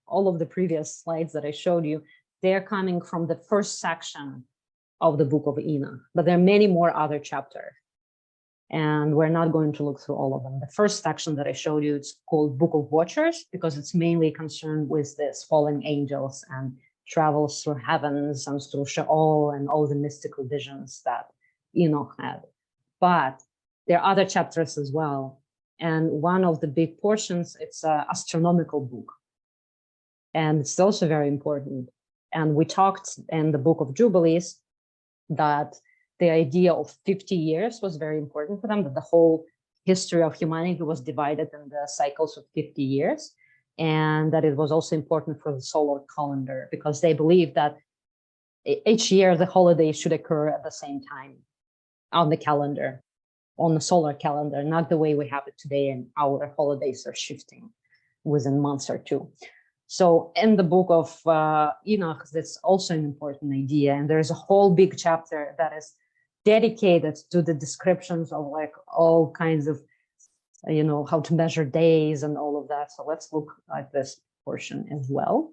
all of the previous slides that I showed you, they're coming from the first section of the book of Enoch, but there are many more other chapters. And we're not going to look through all of them. The first section that I showed you, it's called Book of Watchers, because it's mainly concerned with this fallen angels and travels through heavens and through Sheol and all the mystical visions that Enoch had. But there are other chapters as well. And one of the big portions, it's an astronomical book. And it's also very important. And we talked in the Book of Jubilees that the idea of 50 years was very important for them, that the whole history of humanity was divided in the cycles of 50 years. And that it was also important for the solar calendar, because they believed that each year the holidays should occur at the same time on the calendar, on the solar calendar, not the way we have it today, and our holidays are shifting within months or two. So in the book of Enoch, that's also an important idea. And there's a whole big chapter that is dedicated to the descriptions of like all kinds of, how to measure days and all of that. So let's look at this portion as well.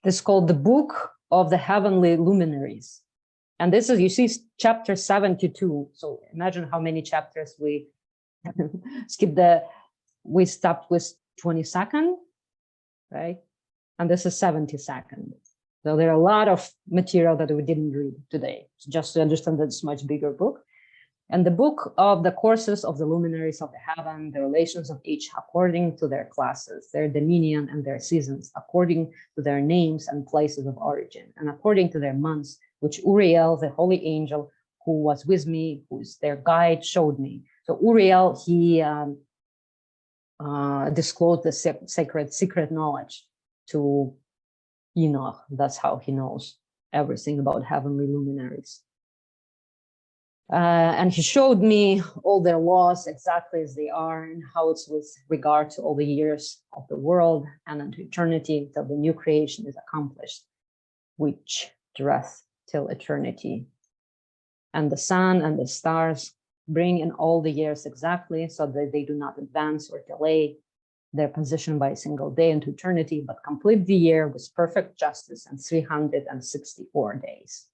It's called the Book of the Heavenly Luminaries. And this is, you see, chapter 72. So imagine how many chapters we we stopped with 22nd, right? And this is 72nd. So there are a lot of material that we didn't read today, just to understand that it's a much bigger book. And the book of the courses of the luminaries of the heaven, the relations of each according to their classes, their dominion and their seasons, according to their names and places of origin, and according to their months, which Uriel, the holy angel, who was with me, who is their guide, showed me. So Uriel, he disclosed the secret knowledge to Enoch. That's how he knows everything about heavenly luminaries. And he showed me all their laws exactly as they are, and how it's with regard to all the years of the world and unto eternity until the new creation is accomplished, which dureth till eternity. And the sun and the stars bring in all the years exactly, so that they do not advance or delay their position by a single day into eternity, but complete the year with perfect justice and 364 days.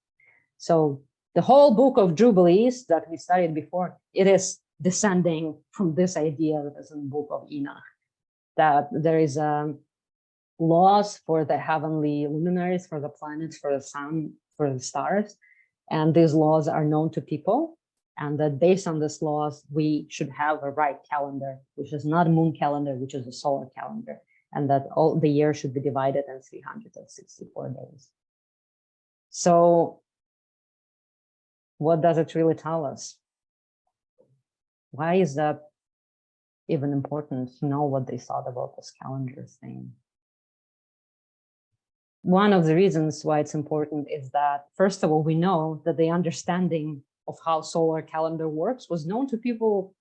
So the whole book of Jubilees that we studied before, it is descending from this idea that is in the book of Enoch, that there is laws for the heavenly luminaries, for the planets, for the sun, for the stars, and these laws are known to people, and that based on these laws, we should have a right calendar, which is not a moon calendar, which is a solar calendar, and that all the year should be divided in 364 days. So what does it really tell us? Why is that even important to know what they thought about this calendar thing? One of the reasons why it's important is that, first of all, we know that the understanding of how solar calendar works was known to people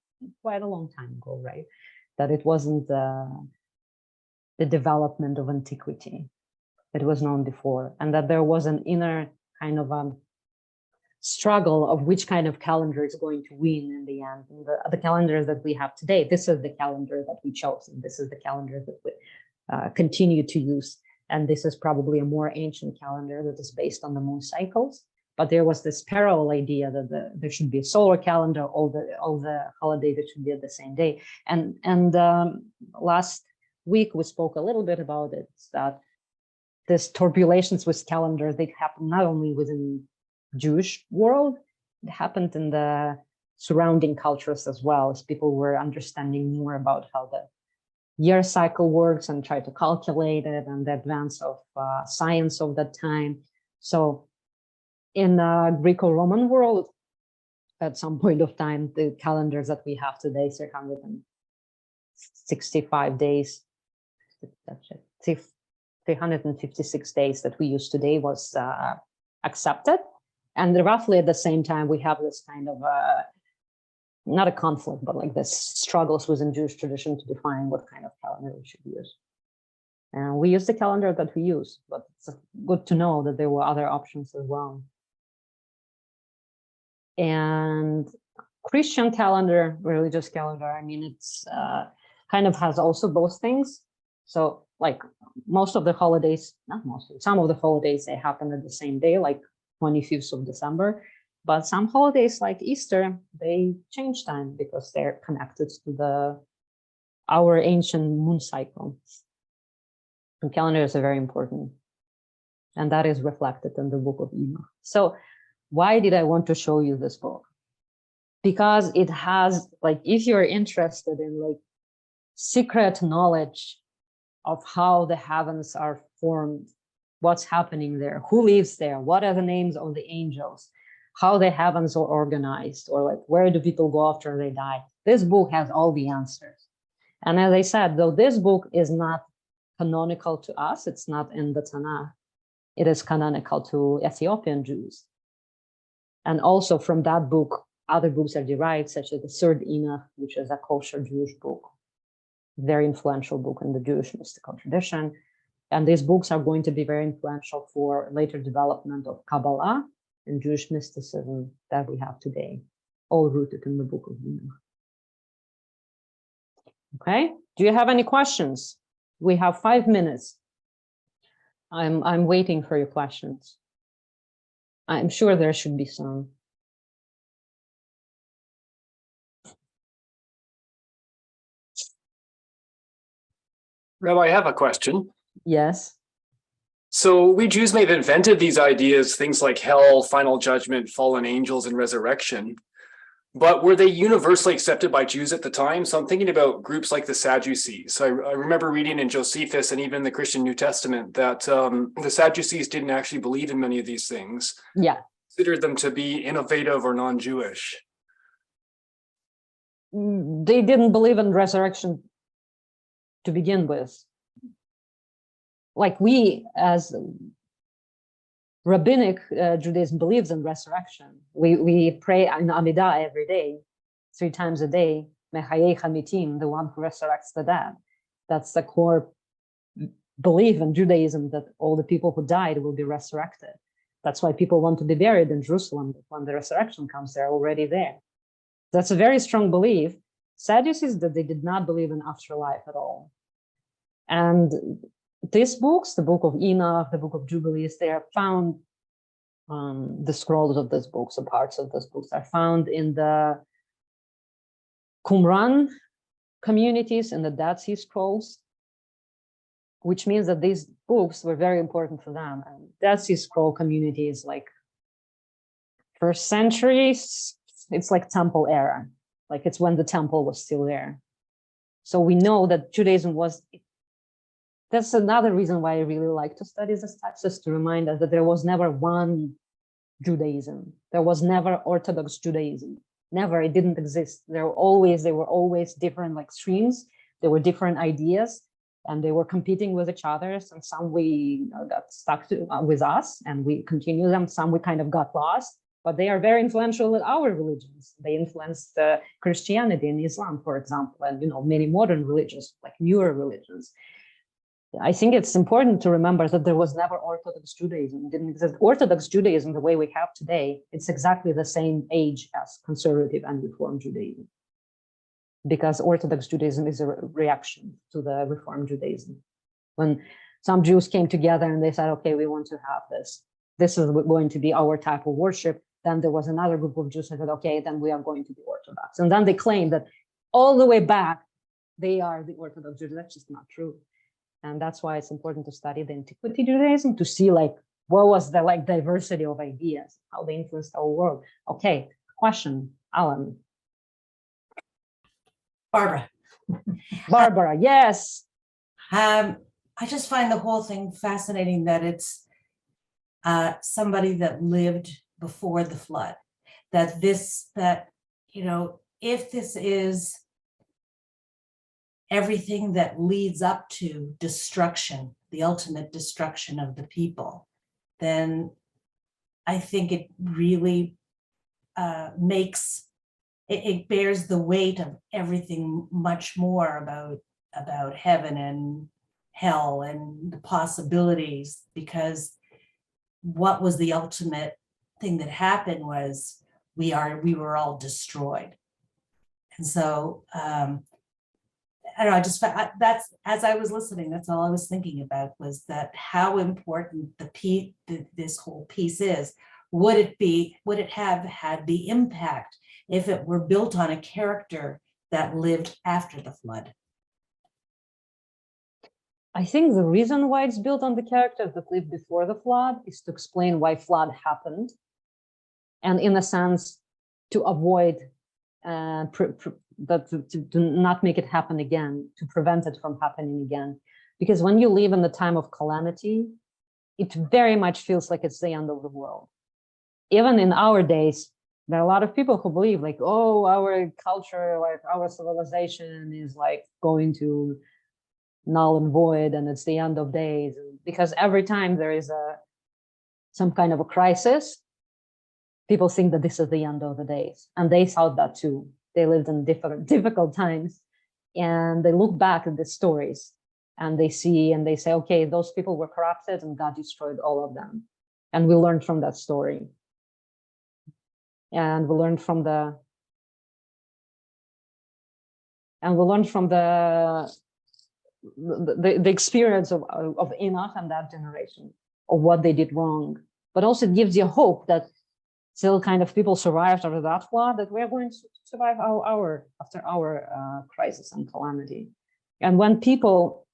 quite a long time ago, right? That it wasn't the development of antiquity. It was known before, and that there was an inner kind of struggle of which kind of calendar is going to win in the end. And the calendar that we have today, this is the calendar that we chose, and this is the calendar that we continue to use. And this is probably a more ancient calendar that is based on the moon cycles. But there was this parallel idea that there should be a solar calendar, all the holidays that should be at the same day. And last week we spoke a little bit about it, that this turbulations with calendar, they happen not only within Jewish world, it happened in the surrounding cultures as well, as people were understanding more about how the year cycle works and try to calculate it, and the advance of science of that time. So in the Greco-Roman world, at some point of time, the calendars that we have today, 365 days, 356 days that we use today was accepted. And roughly at the same time, we have this kind of, not a conflict, but like this struggles within Jewish tradition to define what kind of calendar we should use. And we use the calendar that we use, but it's good to know that there were other options as well. And Christian calendar, religious calendar, I mean, it's kind of has also both things. So like most of the holidays, not most, some of the holidays, they happen at the same day, like 25th of December. But some holidays like Easter, they change time because they're connected to our ancient moon cycle. And calendars are very important. And that is reflected in the book of Enoch. So why did I want to show you this book? Because it has, like, if you're interested in like secret knowledge of how the heavens are formed, what's happening there, who lives there, what are the names of the angels, how the heavens are organized, or like where do people go after they die, this book has all the answers. And as I said, though this book is not canonical to us, it's not in the Tanakh, it is canonical to Ethiopian Jews. And also from that book, other books are derived, such as the Third Enoch, which is a kosher Jewish book, very influential book in the Jewish mystical tradition. And these books are going to be very influential for later development of Kabbalah and Jewish mysticism that we have today, all rooted in the book of Enoch. Okay, do you have any questions? We have 5 minutes. I'm waiting for your questions. I'm sure there should be some. Rabbi, I have a question. Yes. So we Jews may have invented these ideas, things like hell, final judgment, fallen angels, and resurrection. But were they universally accepted by Jews at the time? So I'm thinking about groups like the Sadducees. So I remember reading in Josephus and even the Christian New Testament that the Sadducees didn't actually believe in many of these things. Yeah. Considered them to be innovative or non-Jewish. They didn't believe in resurrection to begin with. Like we, as rabbinic Judaism, believes in resurrection. We pray in Amidah every day, 3 times a day, Mechayei Hamitim, the one who resurrects the dead. That's the core belief in Judaism, that all the people who died will be resurrected. That's why people want to be buried in Jerusalem. When the resurrection comes, they're already there. That's a very strong belief. Sadducees, that they did not believe in afterlife at all. And these books, the book of Enoch, the book of Jubilees, they are found, the scrolls of these books, or parts of those books are found in the Qumran communities and the Dead Sea Scrolls, which means that these books were very important for them. And Dead Sea Scroll community is like 1st century, it's like temple era, like it's when the temple was still there. So we know that Judaism was, that's another reason why I really like to study this text, is to remind us that there was never one Judaism. There was never Orthodox Judaism. Never, it didn't exist. They were always different like streams. There were different ideas, and they were competing with each other. And some we got stuck with us and we continue them. Some we kind of got lost, but they are very influential in our religions. They influenced Christianity and Islam, for example, and many modern religions, like newer religions. I think it's important to remember that there was never Orthodox Judaism. It didn't exist. Orthodox Judaism, the way we have today, it's exactly the same age as conservative and Reform Judaism, because Orthodox Judaism is a reaction to the Reform Judaism. When some Jews came together and they said, okay, we want to have this. This is going to be our type of worship. Then there was another group of Jews that said, okay, then we are going to be Orthodox. And then they claimed that all the way back, they are the Orthodox Jews. That's just not true. And that's why it's important to study the Antiquity Judaism, to see like what was the diversity of ideas, how they influenced our world. Okay, question, Alan. Barbara. Barbara, yes. I just find the whole thing fascinating that it's somebody that lived before the flood. If this is everything that leads up to destruction, the ultimate destruction of the people, then I think it really it bears the weight of everything much more about heaven and hell and the possibilities, because what was the ultimate thing that happened was we were all destroyed. And so I don't know, that's, as I was listening, that's all I was thinking about, was that how important this whole piece is. Would it have had the impact if it were built on a character that lived after the flood? I think the reason why it's built on the characters that lived before the flood is to explain why flood happened. And in a sense, to avoid to not make it happen again, to prevent it from happening again. Because when you live in the time of calamity, it very much feels like it's the end of the world. Even in our days, there are a lot of people who believe like, oh, our culture, like our civilization is like going to null and void, and it's the end of days. Because every time there is some kind of a crisis, people think that this is the end of the days. And they thought that too. They lived in difficult times, and they look back at the stories and they see and they say, okay, those people were corrupted and God destroyed all of them. And we learned from that story. And we learned from the experience of Enoch and that generation, of what they did wrong. But also it gives you hope that still kind of people survived after that flood, that we're going to survive after our crisis and calamity. And when people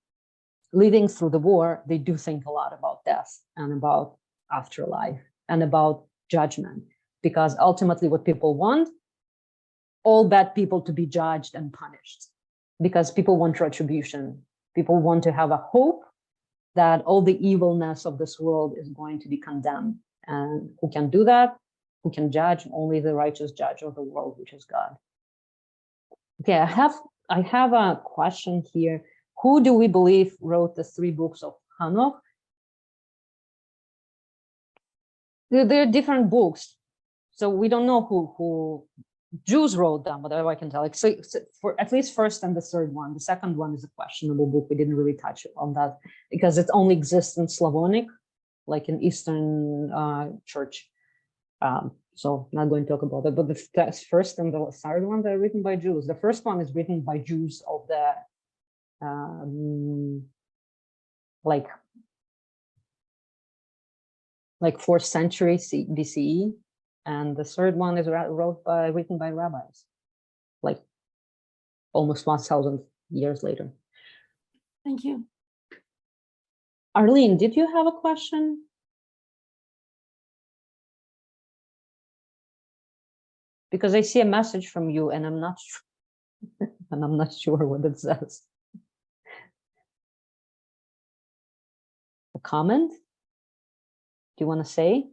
living through the war, they do think a lot about death and about afterlife and about judgment, because ultimately what people want all bad people to be judged and punished, because people want retribution. People want to have a hope that all the evilness of this world is going to be condemned. And who can do that? Who can judge? Only the righteous judge of the world, which is God. Okay, I have a question here. Who do we believe wrote the 3 books of Hanoch? There are different books, so we don't know who Jews wrote them, whatever I can tell. So for at least first and the third one. The second one is a questionable book. We didn't really touch on that because it only exists in Slavonic, like in Eastern Church. So not going to talk about it, but the first and the third one, they're written by Jews. The first one is written by Jews of the like 4th century BCE, and the third one is written by rabbis, like almost 1,000 years later. Thank you. Arlene, did you have a question? Because I see a message from you, and I'm not sure, and I'm not sure what it says. A comment? Do you want to say?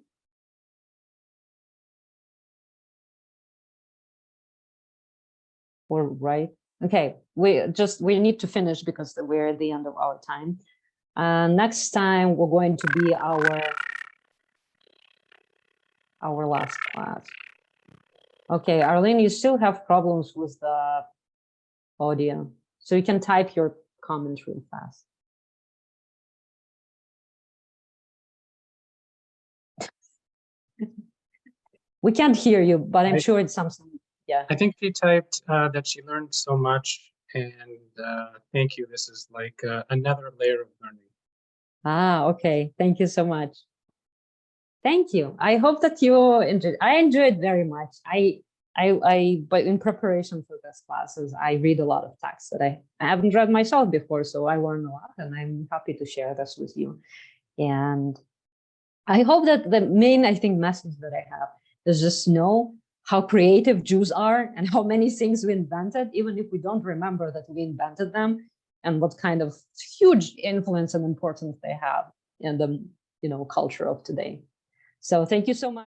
Or right? Okay, we need to finish because we're at the end of our time. Next time we're going to be our last class. Okay, Arlene, you still have problems with the audio, so you can type your comments real fast. We can't hear you, but I'm sure it's something. Yeah. I think she typed that she learned so much, and thank you. This is like another layer of learning. Ah, okay. Thank you so much. Thank you. I hope that you enjoyed. I enjoyed very much. But in preparation for this classes, I read a lot of texts that I haven't read myself before, so I learned a lot, and I'm happy to share this with you. And I hope that the main, I think, message that I have is just know how creative Jews are and how many things we invented, even if we don't remember that we invented them, and what kind of huge influence and importance they have in the culture of today. So thank you so much.